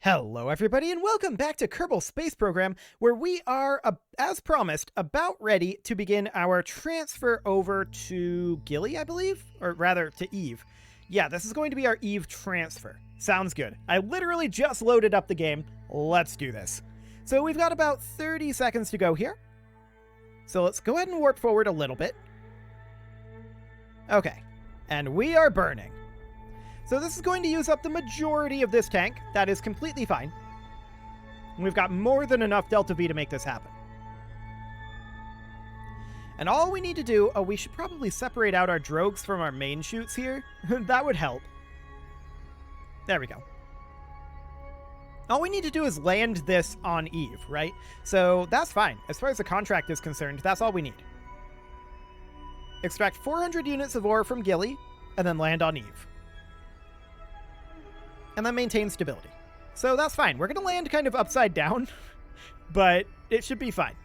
Hello everybody and welcome back to Kerbal Space Program, where we are, as promised, about ready to begin our transfer over to Gilly, I believe? Or rather, to Eve. Yeah, this is going to be our Eve transfer. Sounds good. I literally just loaded up the game. Let's do this. So we've got about 30 seconds to go here. So let's go ahead and warp forward a little bit. Okay, and we are burning. So this is going to use up the majority of this tank. That is completely fine. We've got more than enough Delta V to make this happen. And all we need to do... Oh, we should probably separate out our drogues from our main chutes here. That would help. There we go. All we need to do is land this on Eve, right? So that's fine. As far as the contract is concerned, that's all we need. Extract 400 units of ore from Gilly, and then land on Eve. And then maintain stability. So that's fine. We're going to land kind of upside down, but it should be fine.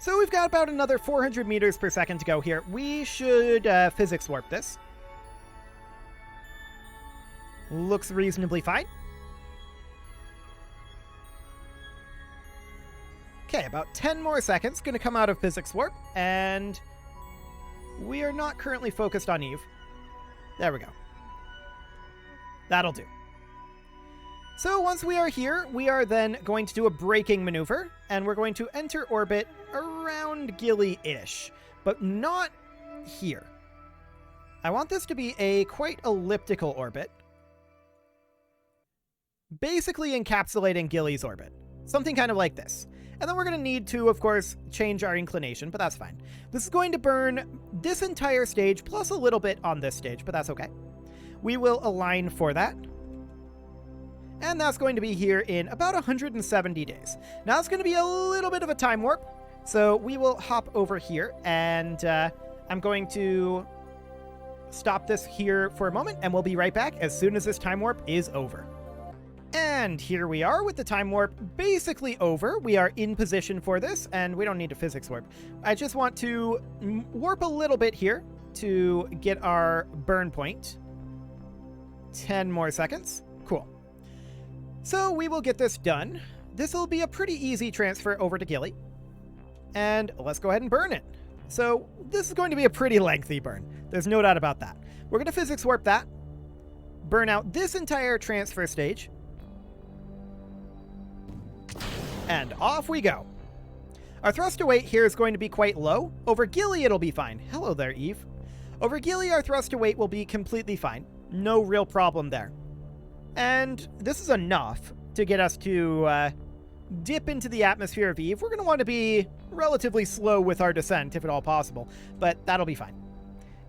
So we've got about another 400 meters per second to go here. We should physics warp this. Looks reasonably fine. Okay, about 10 more seconds. Going to come out of physics warp, and we are not currently focused on Eve. There we go. That'll do. So once we are here, we are then going to do a braking maneuver, and we're going to enter orbit around Gilly-ish, but not here. I want this to be a quite elliptical orbit, basically encapsulating Gilly's orbit. Something kind of like this. And then we're going to need to, of course, change our inclination, but that's fine. This is going to burn this entire stage, plus a little bit on this stage, but that's okay. We will align for that. And that's going to be here in about 170 days. Now it's going to be a little bit of a time warp. So we will hop over here, and I'm going to stop this here for a moment, and we'll be right back as soon as this time warp is over. And here we are with the time warp basically over. We are in position for this, and we don't need a physics warp. I just want to warp a little bit here to get our burn point. 10 more seconds. Cool. So we will get this done. This will be a pretty easy transfer over to Gilly. And let's go ahead and burn it. So this is going to be a pretty lengthy burn. There's no doubt about that. We're going to physics warp that. Burn out this entire transfer stage. And off we go. Our thrust to weight here is going to be quite low. Over Gilly, it'll be fine. Hello there, Eve. Over Gilly, our thrust to weight will be completely fine. No real problem there. And this is enough to get us to dip into the atmosphere of Eve. We're going to want to be relatively slow with our descent, if at all possible, but that'll be fine.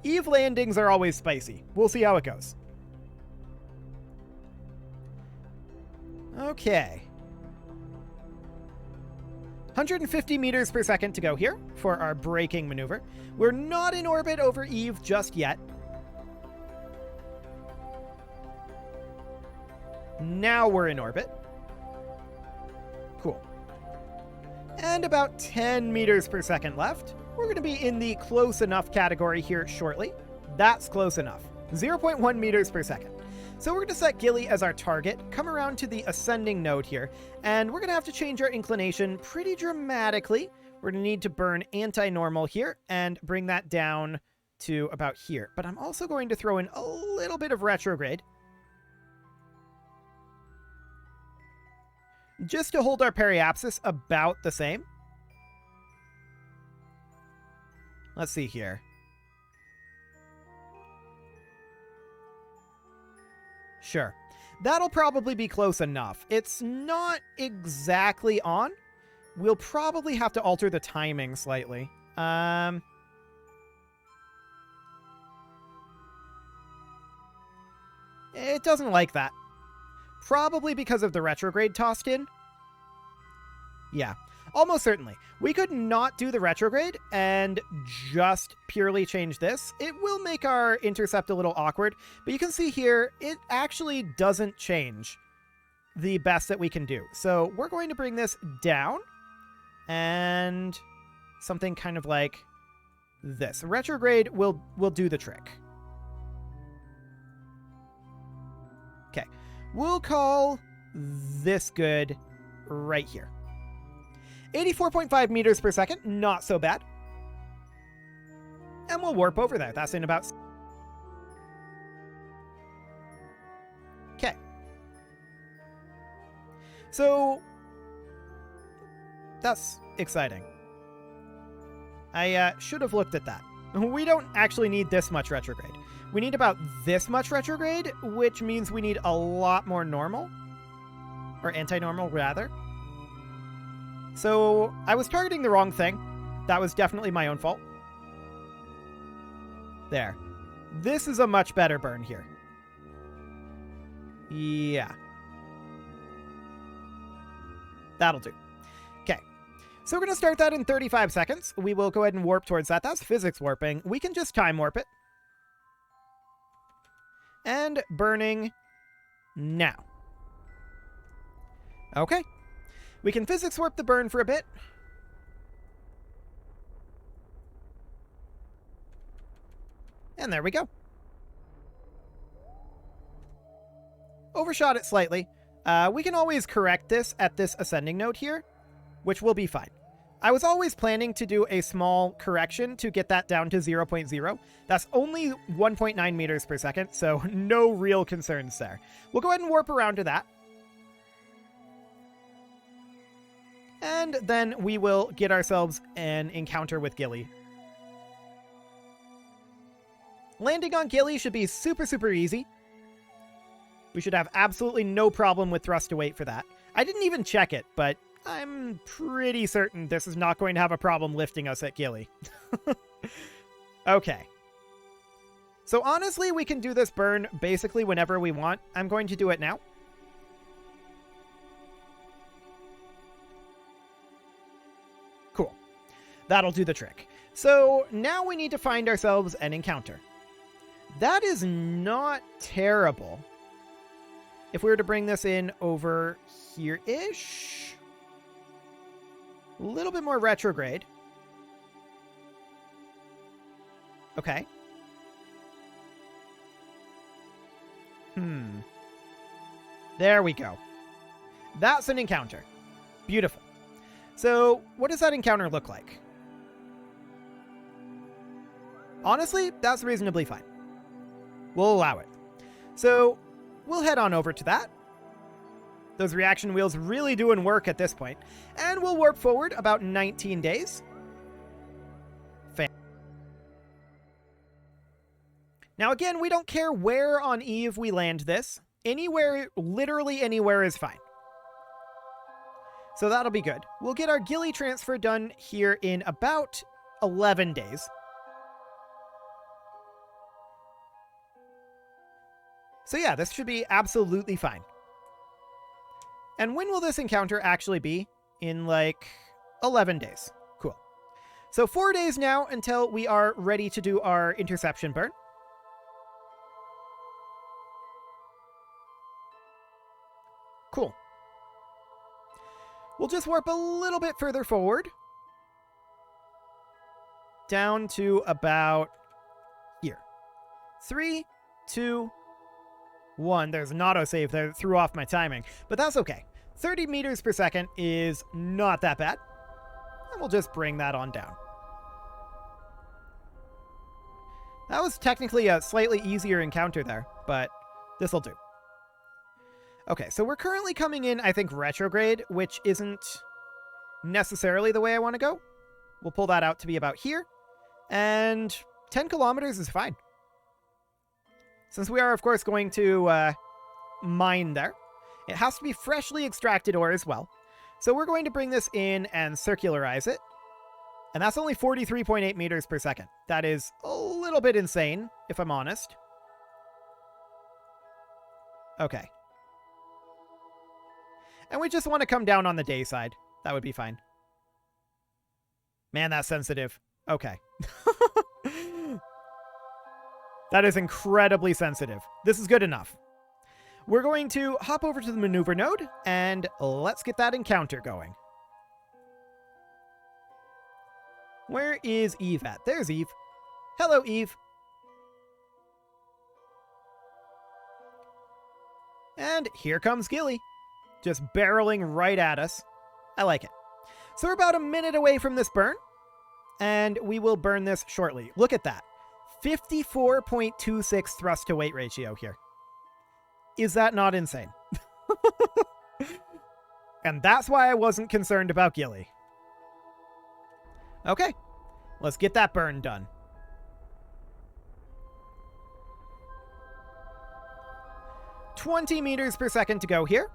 Eve landings are always spicy. We'll see how it goes. Okay. 150 meters per second to go here for our braking maneuver. We're not in orbit over Eve just yet. Now we're in orbit. Cool. And about 10 meters per second left. We're going to be in the close enough category here shortly. That's close enough. 0.1 meters per second. So we're going to set Gilly as our target, come around to the ascending node here, and we're going to have to change our inclination pretty dramatically. We're going to need to burn anti-normal here and bring that down to about here. But I'm also going to throw in a little bit of retrograde, just to hold our periapsis about the same. Let's see here. Sure. That'll probably be close enough. It's not exactly on. We'll probably have to alter the timing slightly. It doesn't like that. Probably because of the retrograde tossed in. Yeah, almost certainly. We could not do the retrograde and just purely change this. It will make our intercept a little awkward, but you can see here, it actually doesn't change the best that we can do. So we're going to bring this down and something kind of like this. Retrograde will do the trick. Okay. We'll call this good right here. 84.5 meters per second, not so bad. And we'll warp over there. That's in about... Okay. So, that's exciting. I should have looked at that. We don't actually need this much retrograde. We need about this much retrograde, which means we need a lot more normal. Or anti-normal, rather. So, I was targeting the wrong thing. That was definitely my own fault. There. This is a much better burn here. Yeah. That'll do. Okay. So we're going to start that in 35 seconds. We will go ahead and warp towards that. That's physics warping. We can just time warp it. And burning now. Okay. We can physics warp the burn for a bit. And there we go. Overshot it slightly. We can always correct this at this ascending node here, which will be fine. I was always planning to do a small correction to get that down to 0.0. That's only 1.9 meters per second, so no real concerns there. We'll go ahead and warp around to that. And then we will get ourselves an encounter with Gilly. Landing on Gilly should be super, super easy. We should have absolutely no problem with thrust to weight for that. I didn't even check it, but I'm pretty certain this is not going to have a problem lifting us at Gilly. Okay. So honestly, we can do this burn basically whenever we want. I'm going to do it now. Cool. That'll do the trick. So now we need to find ourselves an encounter. That is not terrible. If we were to bring this in over here-ish. A little bit more retrograde. Okay. There we go. That's an encounter. Beautiful. So, what does that encounter look like? Honestly, that's reasonably fine. We'll allow it. So, we'll head on over to that. Those reaction wheels really doing work at this point. And we'll warp forward about 19 days. Now again, we don't care where on Eve we land this. Anywhere, literally anywhere is fine. So that'll be good. We'll get our Gilly transfer done here in about 11 days. So yeah, this should be absolutely fine. And when will this encounter actually be? In like 11 days. Cool. So 4 days now until we are ready to do our interception burn. Cool. We'll just warp a little bit further forward. Down to about here. 3, 2, 1. There's an autosave there that threw off my timing, but that's okay. 30 meters per second is not that bad. And we'll just bring that on down. That was technically a slightly easier encounter there, but this'll do. Okay, so we're currently coming in, I think, retrograde, which isn't necessarily the way I want to go. We'll pull that out to be about here. And 10 kilometers is fine. Since we are, of course, going to mine there, it has to be freshly extracted ore as well. So we're going to bring this in and circularize it. And that's only 43.8 meters per second. That is a little bit insane, if I'm honest. Okay. And we just want to come down on the day side. That would be fine. Man, that's sensitive. Okay. That is incredibly sensitive. This is good enough. We're going to hop over to the maneuver node, and let's get that encounter going. Where is Eve at? There's Eve. Hello, Eve. And here comes Gilly, just barreling right at us. I like it. So we're about a minute away from this burn, and we will burn this shortly. Look at that. 54.26 thrust to weight ratio here. Is that not insane? And that's why I wasn't concerned about Gilly. Okay, let's get that burn done. $20 meters per second to go here.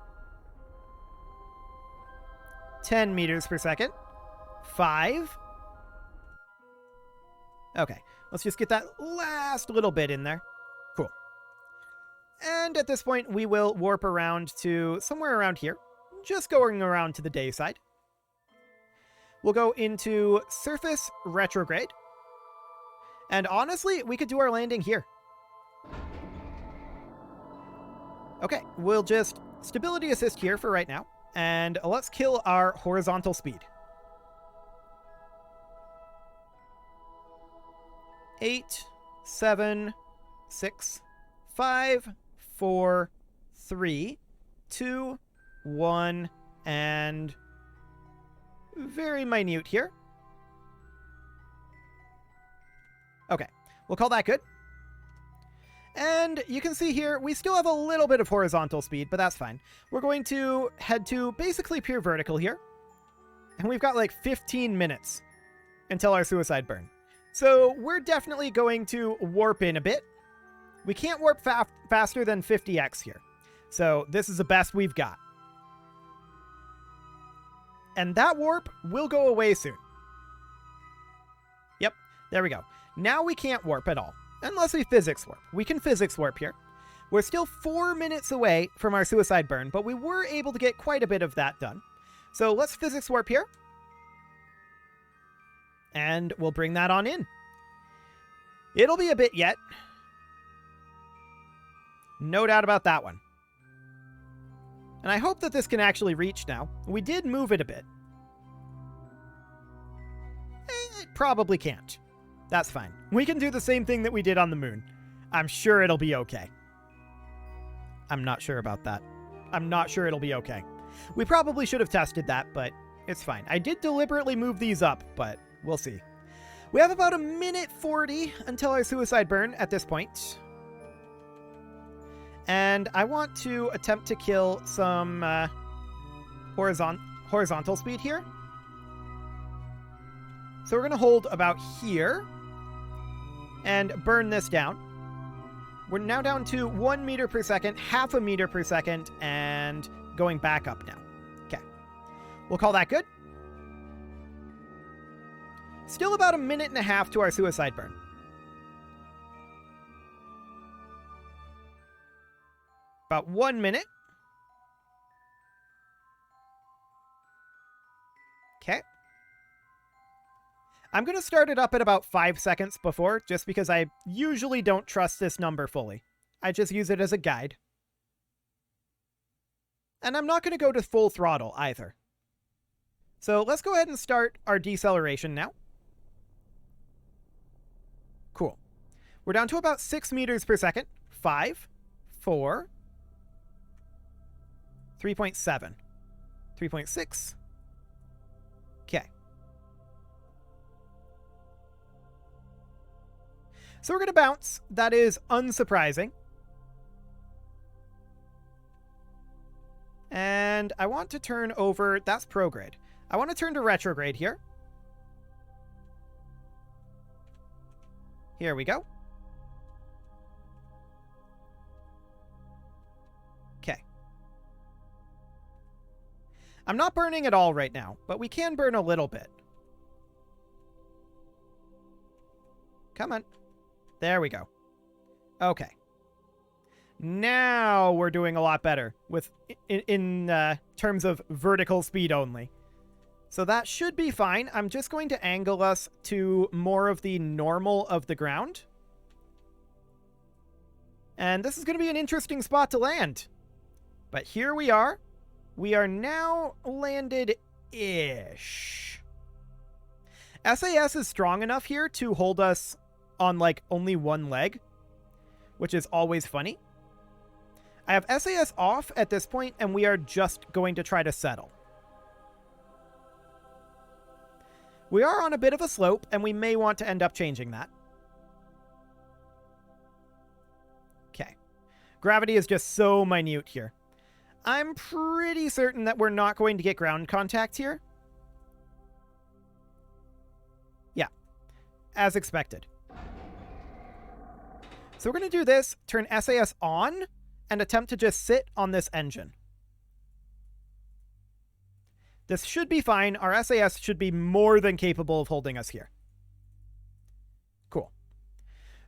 10 meters per second. 5. Okay, let's just get that last little bit in there. Cool. And at this point, we will warp around to somewhere around here. Just going around to the day side. We'll go into surface retrograde. And honestly, we could do our landing here. Okay, we'll just stability assist here for right now. And let's kill our horizontal speed. 8, 7, 6, 5, 4, 3, 2, 1, and very minute here. Okay, we'll call that good. And you can see here, we still have a little bit of horizontal speed, but that's fine. We're going to head to basically pure vertical here. And we've got like 15 minutes until our suicide burn. So we're definitely going to warp in a bit. We can't warp faster than 50x here. So this is the best we've got. And that warp will go away soon. Yep, there we go. Now we can't warp at all. Unless we physics warp. We can physics warp here. We're still 4 minutes away from our suicide burn, but we were able to get quite a bit of that done. So let's physics warp here. And we'll bring that on in. It'll be a bit yet. No doubt about that one. And I hope that this can actually reach now. We did move it a bit. It probably can't. That's fine. We can do the same thing that we did on the moon. I'm sure it'll be okay. I'm not sure about that. I'm not sure it'll be okay. We probably should have tested that, but it's fine. I did deliberately move these up, but we'll see. We have about 1:40 until our suicide burn at this point. And I want to attempt to kill some horizontal speed here. So we're going to hold about here and burn this down. We're now down to 1 meter per second, half a meter per second, and going back up now. Okay. We'll call that good. Still about 1.5 minutes to our suicide burn. About 1 minute. Okay. I'm going to start it up at about 5 seconds before, just because I usually don't trust this number fully. I just use it as a guide. And I'm not going to go to full throttle either. So let's go ahead and start our deceleration now. Cool. We're down to about 6 meters per second. 5, 4, 3.7, 3.6. Okay. So we're going to bounce. That is unsurprising. And I want to turn over... That's prograde. I want to turn to retrograde here. Here we go. Okay. I'm not burning at all right now, but we can burn a little bit. Come on. There we go. Okay. Now we're doing a lot better with in terms of vertical speed only. So that should be fine. I'm just going to angle us to more of the normal of the ground. And this is going to be an interesting spot to land. But here we are. We are now landed-ish. SAS is strong enough here to hold us on, like, only one leg, which is always funny. I have SAS off at this point, and we are just going to try to settle. We are on a bit of a slope, and we may want to end up changing that. Okay. Gravity is just so minute here. I'm pretty certain that we're not going to get ground contact here. Yeah, as expected. So we're going to do this, turn SAS on, and attempt to just sit on this engine. This should be fine. Our SAS should be more than capable of holding us here. Cool.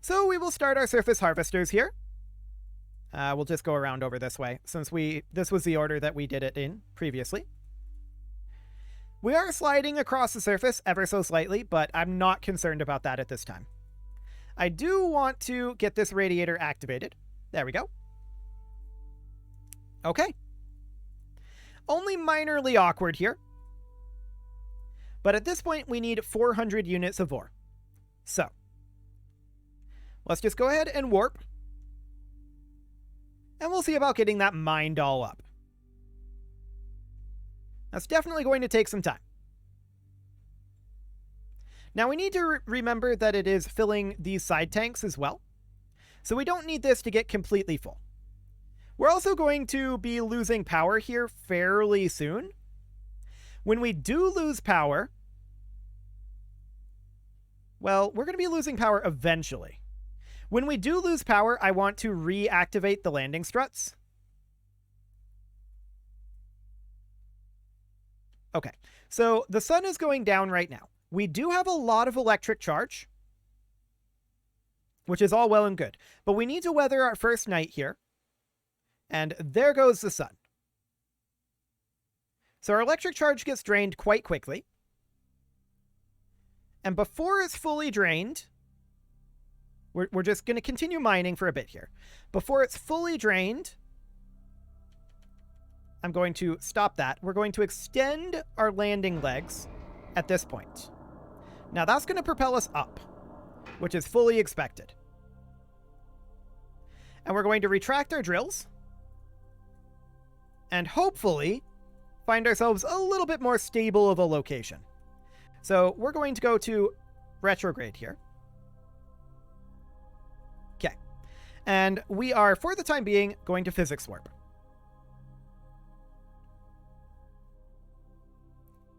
So we will start our surface harvesters here. We'll just go around over this way, since this was the order that we did it in previously. We are sliding across the surface ever so slightly, but I'm not concerned about that at this time. I do want to get this radiator activated. There we go. Okay. Only minorly awkward here. But at this point, we need 400 units of ore. So, let's just go ahead and warp. And we'll see about getting that mined all up. That's definitely going to take some time. Now we need to remember that it is filling these side tanks as well. So we don't need this to get completely full. We're also going to be losing power here fairly soon. When we do lose power, well, we're going to be losing power eventually. When we do lose power, I want to reactivate the landing struts. Okay, so the sun is going down right now. We do have a lot of electric charge, which is all well and good. But we need to weather our first night here. And there goes the sun. So our electric charge gets drained quite quickly. And before it's fully drained, we're just going to continue mining for a bit here. Before it's fully drained, I'm going to stop that. We're going to extend our landing legs at this point. Now that's going to propel us up, which is fully expected. And we're going to retract our drills. And hopefully find ourselves a little bit more stable of a location. So we're going to go to retrograde here. Okay. And we are, for the time being, going to physics warp.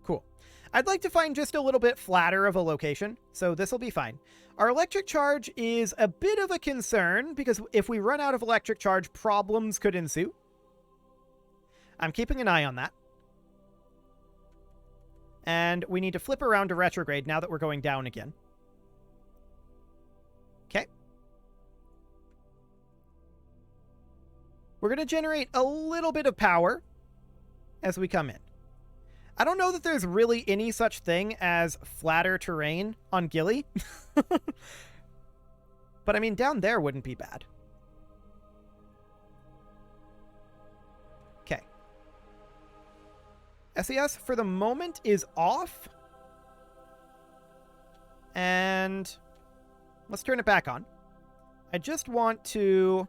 Cool. I'd like to find just a little bit flatter of a location, so this will be fine. Our electric charge is a bit of a concern, because if we run out of electric charge, problems could ensue. I'm keeping an eye on that. And we need to flip around to retrograde now that we're going down again. Okay. We're going to generate a little bit of power as we come in. I don't know that there's really any such thing as flatter terrain on Gilly. But I mean, down there wouldn't be bad. Okay. SES for the moment is off. And let's turn it back on. I just want to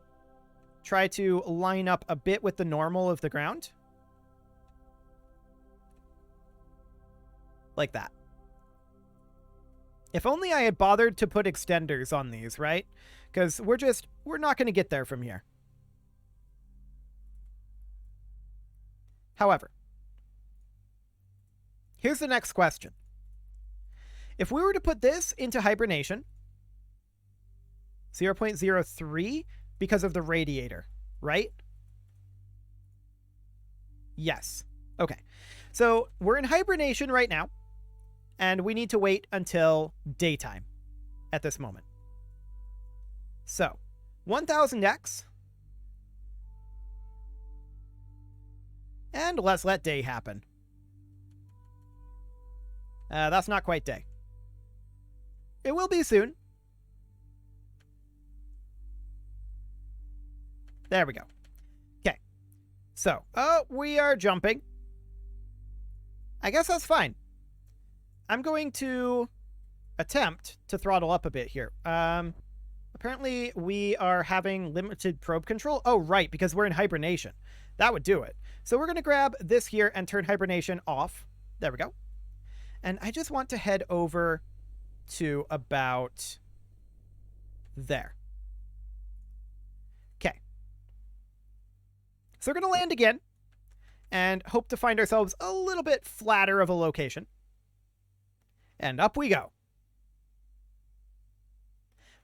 try to line up a bit with the normal of the ground. Like that. If only I had bothered to put extenders on these, right? Because we're not going to get there from here. However, here's the next question. If we were to put this into hibernation, 0.03 because of the radiator, right? Yes. Okay. So we're in hibernation right now. And we need to wait until daytime at this moment. So, 1000x. And let's let day happen. That's not quite day. It will be soon. There we go. Okay. So, we are jumping. I guess that's fine. I'm going to attempt to throttle up a bit here. Apparently, we are having limited probe control. Oh, right, because we're in hibernation. That would do it. So we're going to grab this here and turn hibernation off. There we go. And I just want to head over to about there. Okay. So we're going to land again and hope to find ourselves a little bit flatter of a location. And up we go.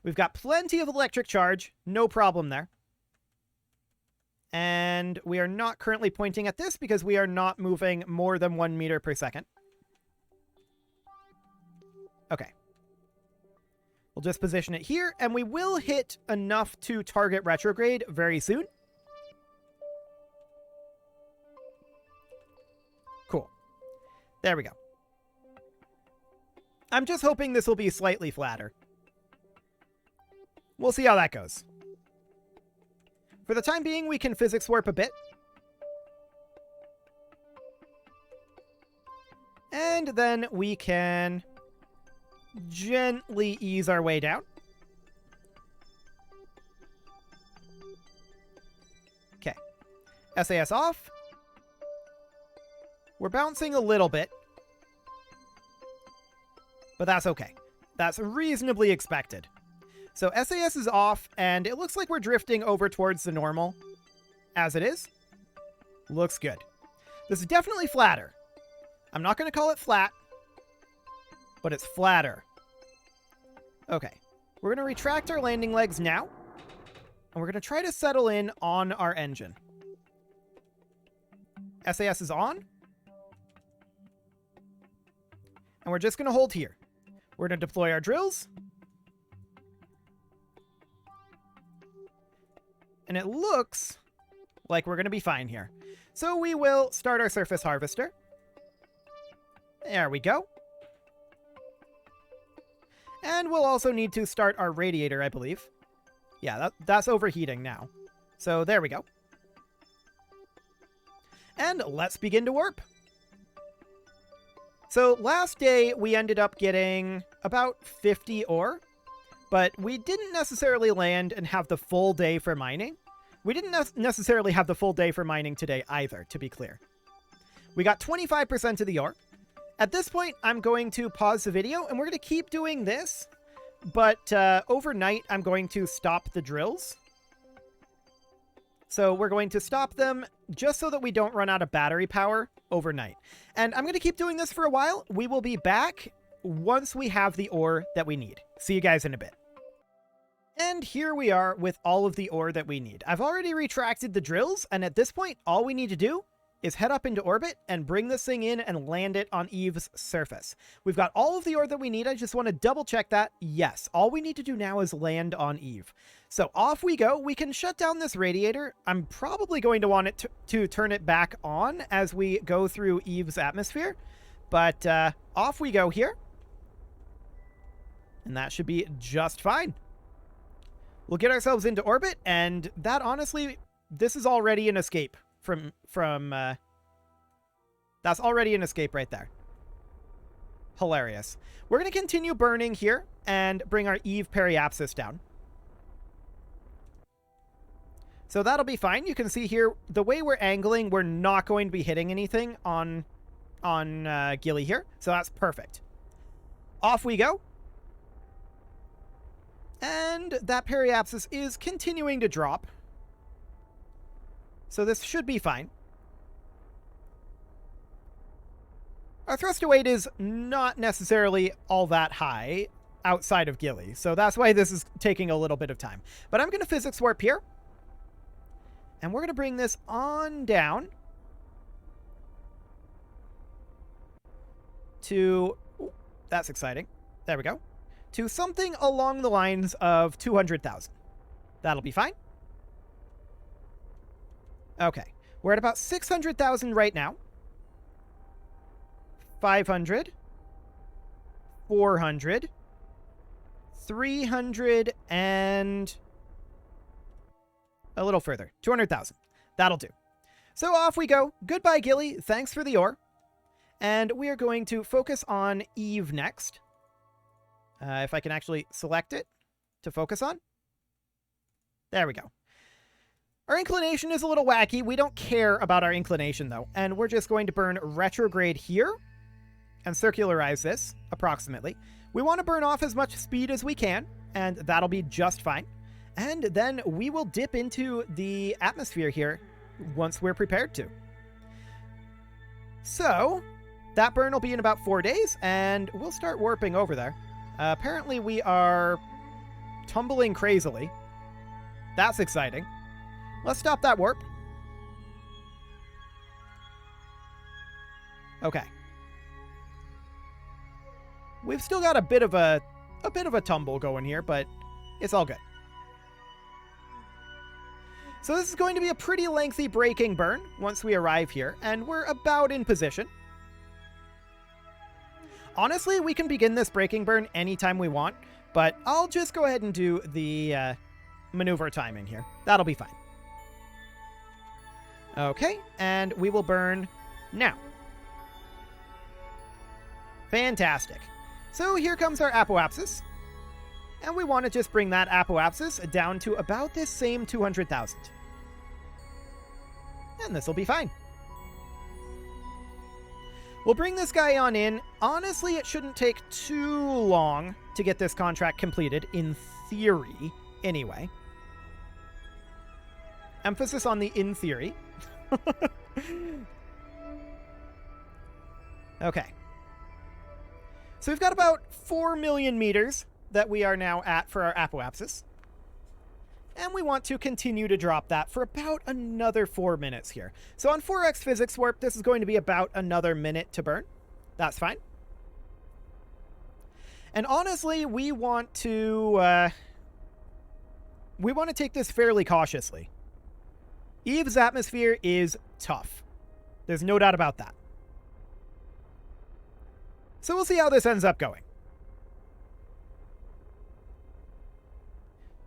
We've got plenty of electric charge, no problem there. And we are not currently pointing at this because we are not moving more than 1 meter per second. Okay. We'll just position it here, and we will hit enough to target retrograde very soon. Cool. There we go. I'm just hoping this will be slightly flatter. We'll see how that goes. For the time being, we can physics warp a bit. And then we can gently ease our way down. Okay. SAS off. We're bouncing a little bit. But that's okay. That's reasonably expected. So SAS is off, and it looks like we're drifting over towards the normal as it is. Looks good. This is definitely flatter. I'm not going to call it flat, but it's flatter. Okay. We're going to retract our landing legs now, and we're going to try to settle in on our engine. SAS is on. And we're just going to hold here. We're going to deploy our drills. And it looks like we're going to be fine here. So we will start our surface harvester. There we go. And we'll also need to start our radiator, I believe. Yeah, that's overheating now. So there we go. And let's begin to warp. So last day we ended up getting about 50 ore. But we didn't necessarily land and have the full day for mining. We didn't necessarily have the full day for mining today either, to be clear. We got 25% of the ore. At this point, I'm going to pause the video, and we're going to keep doing this. But overnight, I'm going to stop the drills. So we're going to stop them just so that we don't run out of battery power overnight. And I'm going to keep doing this for a while. We will be back once we have the ore that we need. See you guys in a bit. And here we are with all of the ore that we need. I've already retracted the drills, and at this point, all we need to do is head up into orbit and bring this thing in and land it on Eve's surface. We've got all of the ore that we need. I just want to double check that. Yes, all we need to do now is land on Eve. So off we go. We can shut down this radiator. I'm probably going to want it to turn it back on as we go through Eve's atmosphere. But off we go here. And that should be just fine. We'll get ourselves into orbit, and that honestly, this is already an escape from that's already an escape right there. Hilarious. We're going to continue burning here and bring our Eve periapsis down. So that'll be fine. You can see here, the way we're angling, we're not going to be hitting anything on Gilly here. So that's perfect. Off we go. And that periapsis is continuing to drop. So this should be fine. Our thrust to weight is not necessarily all that high outside of Gilly. So that's why this is taking a little bit of time. But I'm going to physics warp here. And we're going to bring this on down to... Ooh, that's exciting. There we go. To something along the lines of 200,000. That'll be fine. Okay. We're at about 600,000 right now. 500. 400. 300 and... a little further. 200,000. That'll do. So off we go. Goodbye, Gilly. Thanks for the ore. And we are going to focus on Eve next. If I can actually select it to focus on. There we go. Our inclination is a little wacky. We don't care about our inclination, though. And we're just going to burn retrograde here and circularize this, approximately. We want to burn off as much speed as we can, and that'll be just fine. And then we will dip into the atmosphere here once we're prepared to. So, that burn will be in about 4 days, and we'll start warping over there. Apparently we are tumbling crazily. That's exciting. Let's stop that warp. Okay. We've still got a bit of a tumble going here, but it's all good. So this is going to be a pretty lengthy braking burn once we arrive here, and we're about in position. Honestly, we can begin this braking burn anytime we want, but I'll just go ahead and do the maneuver timing here. That'll be fine. Okay, and we will burn now. Fantastic. So here comes our apoapsis. And we want to just bring that apoapsis down to about this same 200,000. And this will be fine. We'll bring this guy on in. Honestly, it shouldn't take too long to get this contract completed, in theory, anyway. Emphasis on the in theory. Okay. So we've got about 4 million meters that we are now at for our apoapsis. And we want to continue to drop that for about another 4 minutes here. So on 4x physics warp, this is going to be about another minute to burn. That's fine. And honestly, we want to take this fairly cautiously. Eve's atmosphere is tough. There's no doubt about that. So we'll see how this ends up going.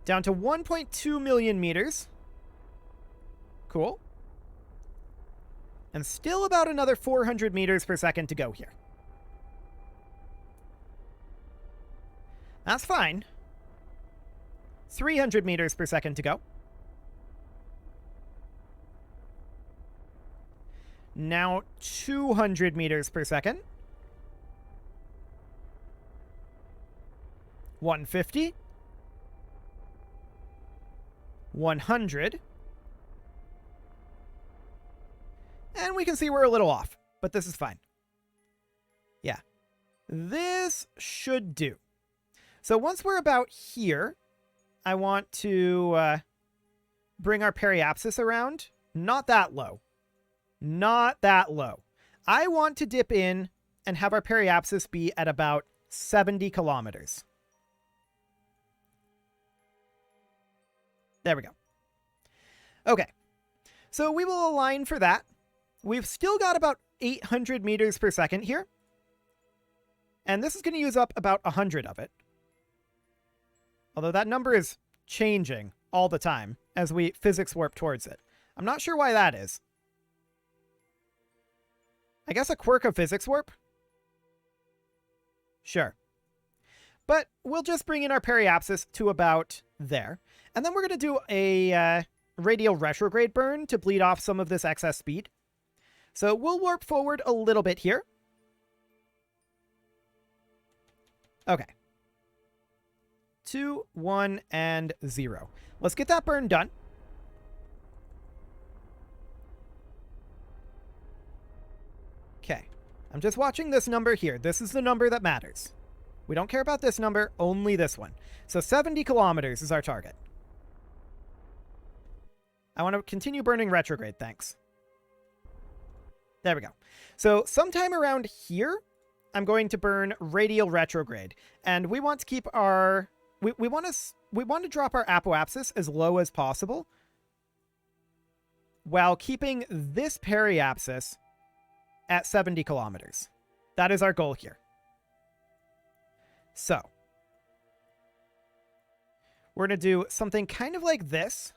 Down to 1.2 million meters. Cool. And still about another 400 meters per second to go here. That's fine. 300 meters per second to go. Now 200 meters per second. 150. 100. And we can see we're a little off, but this is fine. Yeah. This should do. So once we're about here, I want to bring our periapsis around. Not that low. Not that low. I want to dip in and have our periapsis be at about 70 kilometers. There we go. Okay. So we will align for that. We've still got about 800 meters per second here. And this is going to use up about 100 of it. Although that number is changing all the time as we physics warp towards it. I'm not sure why that is. I guess a quirk of physics warp? Sure. But we'll just bring in our periapsis to about there. And then we're going to do a radial retrograde burn to bleed off some of this excess speed. So we'll warp forward a little bit here. Okay. 2, 1, and 0. Let's get that burn done. Okay. I'm just watching this number here. This is the number that matters. We don't care about this number, only this one. So 70 kilometers is our target. I want to continue burning retrograde, thanks. There we go. So sometime around here, I'm going to burn radial retrograde. And we want to keep our... We want to drop our apoapsis as low as possible while keeping this periapsis at 70 kilometers. That is our goal here. So we're going to do something kind of like this.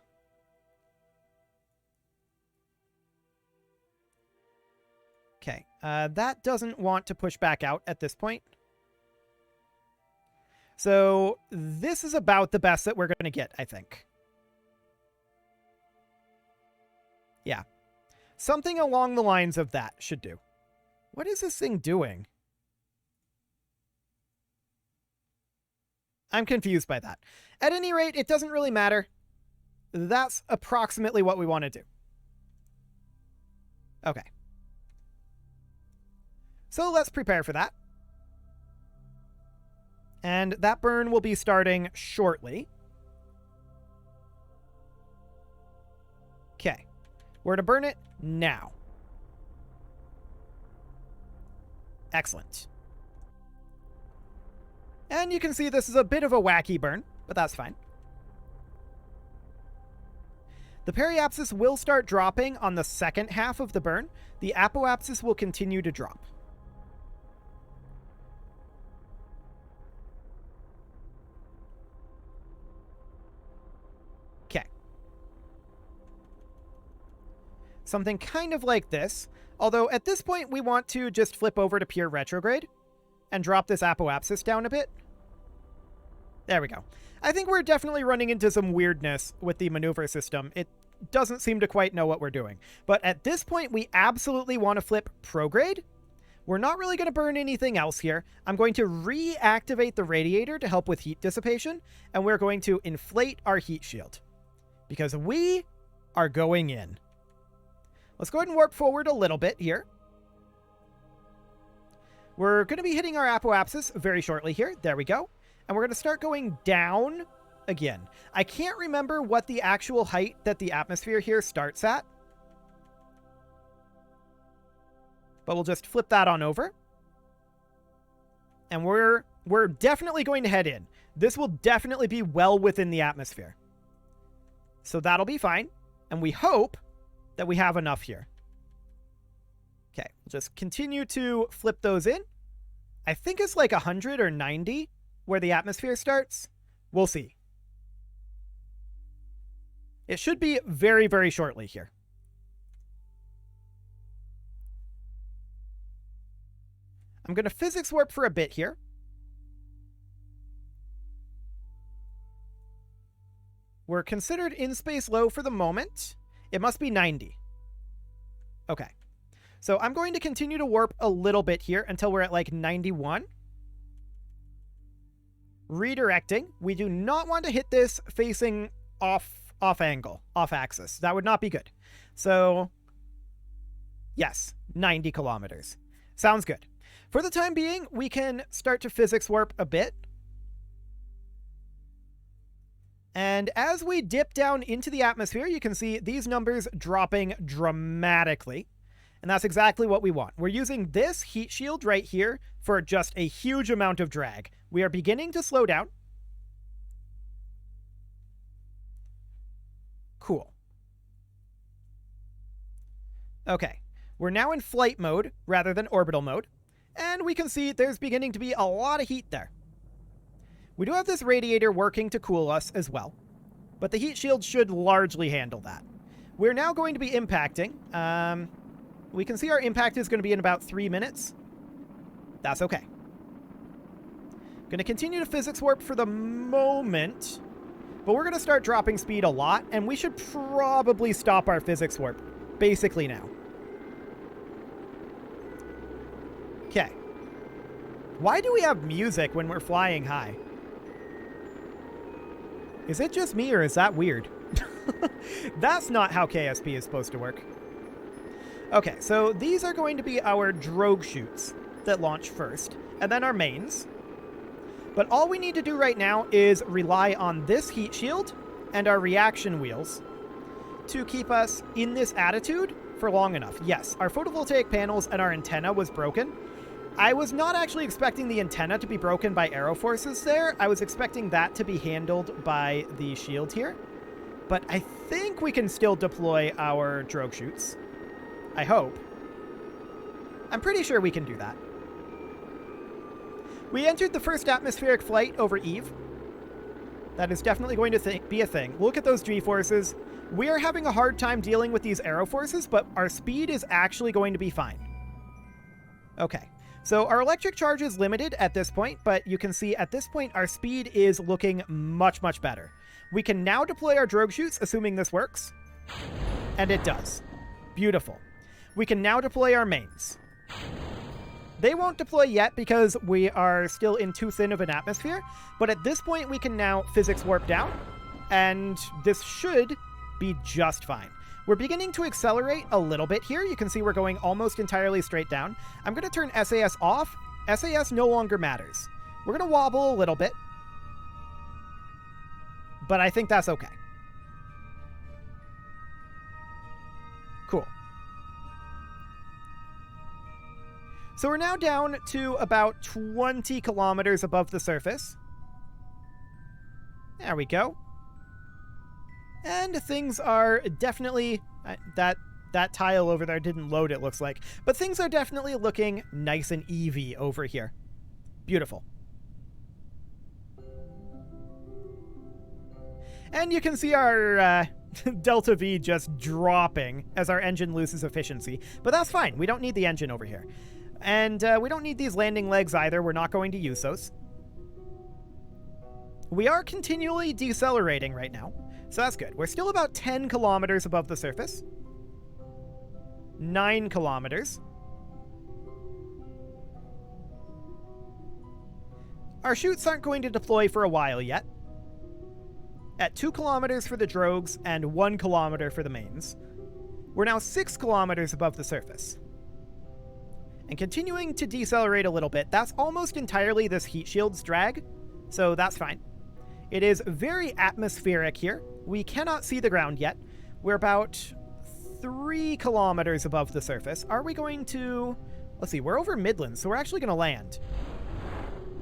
Okay, that doesn't want to push back out at this point. So this is about the best that we're going to get, I think. Yeah. Something along the lines of that should do. What is this thing doing? I'm confused by that. At any rate, it doesn't really matter. That's approximately what we want to do. Okay. So let's prepare for that. And that burn will be starting shortly. Okay. We're to burn it now. Excellent. And you can see this is a bit of a wacky burn, but that's fine. The periapsis will start dropping on the second half of the burn. The apoapsis will continue to drop. Okay. Something kind of like this, although at this point we want to just flip over to pure retrograde and drop this apoapsis down a bit. There we go. I think we're definitely running into some weirdness with the maneuver system. It doesn't seem to quite know what we're doing. But at this point, we absolutely want to flip prograde. We're not really going to burn anything else here. I'm going to reactivate the radiator to help with heat dissipation, and we're going to inflate our heat shield. Because we are going in. Let's go ahead and warp forward a little bit here. We're going to be hitting our apoapsis very shortly here. There we go. And we're going to start going down again. I can't remember what the actual height that the atmosphere here starts at. But we'll just flip that on over. And we're definitely going to head in. This will definitely be well within the atmosphere. So that'll be fine. And we hope that we have enough here. Okay, we'll just continue to flip those in. I think it's like 100 or 90 where the atmosphere starts. We'll see. It should be very, very shortly here. I'm going to physics warp for a bit here. We're considered in space low for the moment. It must be 90. Okay. So I'm going to continue to warp a little bit here until we're at like 91. Redirecting. We do not want to hit this facing off angle, off axis. That would not be good. So yes, 90 kilometers. Sounds good. For the time being, we can start to physics warp a bit. And as we dip down into the atmosphere, you can see these numbers dropping dramatically. And that's exactly what we want. We're using this heat shield right here for just a huge amount of drag. We are beginning to slow down. Cool. Okay, we're now in flight mode rather than orbital mode. And we can see there's beginning to be a lot of heat there. We do have this radiator working to cool us as well, but the heat shield should largely handle that. We're now going to be impacting. We can see our impact is going to be in about 3 minutes. That's okay. Going to continue to physics warp for the moment, but we're going to start dropping speed a lot, and we should probably stop our physics warp basically now. Okay. Why do we have music when we're flying high? Is it just me, or is that weird? That's not how KSP is supposed to work. Okay, so these are going to be our drogue chutes that launch first, and then our mains. But all we need to do right now is rely on this heat shield and our reaction wheels to keep us in this attitude for long enough. Yes, our photovoltaic panels and our antenna was broken. I was not actually expecting the antenna to be broken by aero forces there. I was expecting that to be handled by the shield here. But I think we can still deploy our drogue chutes. I hope. I'm pretty sure we can do that. We entered the first atmospheric flight over Eve. That is definitely going to be a thing. Look at those G-forces. We are having a hard time dealing with these aero forces, but our speed is actually going to be fine. Okay. So our electric charge is limited at this point, but you can see at this point our speed is looking much, much better. We can now deploy our drogue chutes, assuming this works. And it does. Beautiful. We can now deploy our mains. They won't deploy yet because we are still in too thin of an atmosphere, but at this point we can now physics warp down, and this should be just fine. We're beginning to accelerate a little bit here. You can see we're going almost entirely straight down. I'm going to turn SAS off. SAS no longer matters. We're going to wobble a little bit, but I think that's okay. Cool. So we're now down to about 20 kilometers above the surface. There we go. And things are definitely... That tile over there didn't load, it looks like. But things are definitely looking nice and EV over here. Beautiful. And you can see our Delta V just dropping as our engine loses efficiency. But that's fine. We don't need the engine over here. And we don't need these landing legs either. We're not going to use those. We are continually decelerating right now. So that's good. We're still about 10 kilometers above the surface. 9 kilometers. Our chutes aren't going to deploy for a while yet. At 2 kilometers for the drogues and 1 kilometer for the mains. We're now 6 kilometers above the surface. And continuing to decelerate a little bit, that's almost entirely this heat shield's drag, so that's fine. It is very atmospheric here. We cannot see the ground yet. We're about 3 kilometers above the surface. Are we going to... Let's see, we're over Midlands, so we're actually going to land.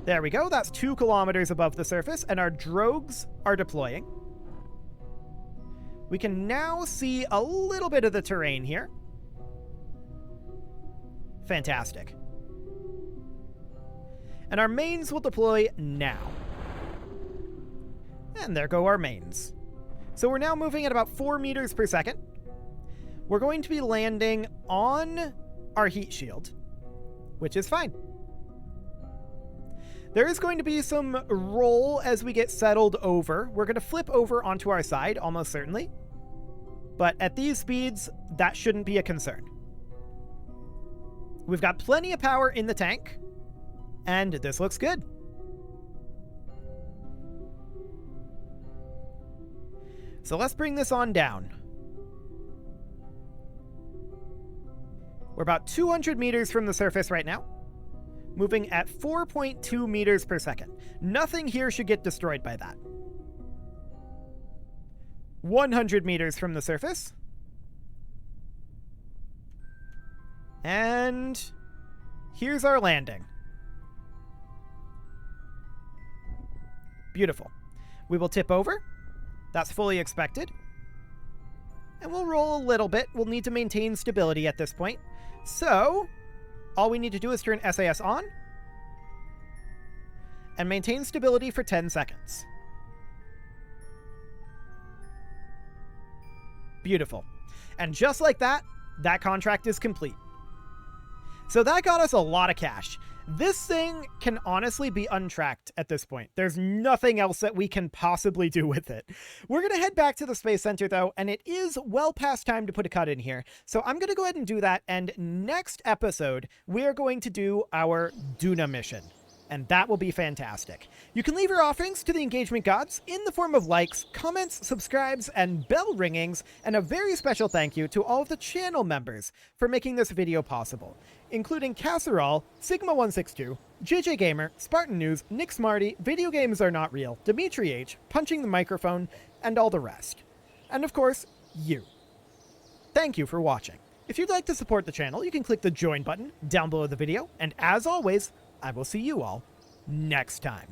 There we go, that's 2 kilometers above the surface, and our drogues are deploying. We can now see a little bit of the terrain here. Fantastic. And our mains will deploy now. And there go our mains. So we're now moving at about 4 meters per second. We're going to be landing on our heat shield, which is fine. There is going to be some roll as we get settled over. We're going to flip over onto our side, almost certainly. But at these speeds, that shouldn't be a concern. We've got plenty of power in the tank, and this looks good. So let's bring this on down. We're about 200 meters from the surface right now, moving at 4.2 meters per second. Nothing here should get destroyed by that. 100 meters from the surface. And here's our landing. Beautiful. We will tip over. That's fully expected. And we'll roll a little bit. We'll need to maintain stability at this point. So, all we need to do is turn SAS on and maintain stability for 10 seconds. Beautiful. And just like that, that contract is complete. So that got us a lot of cash. This thing can honestly be untracked at this point. There's nothing else that we can possibly do with it. We're going to head back to the Space Center, though, and it is well past time to put a cut in here. So I'm going to go ahead and do that, and next episode, we are going to do our Duna mission. And that will be fantastic. You can leave your offerings to the engagement gods in the form of likes, comments, subscribes, and bell ringings, and a very special thank you to all of the channel members for making this video possible, including Casserole, Sigma162, JJ Gamer, Spartan News, Nick Smarty, Video Games Are Not Real, Dimitri H, Punching the Microphone, and all the rest. And of course, you. Thank you for watching. If you'd like to support the channel, you can click the join button down below the video, and as always, I will see you all next time.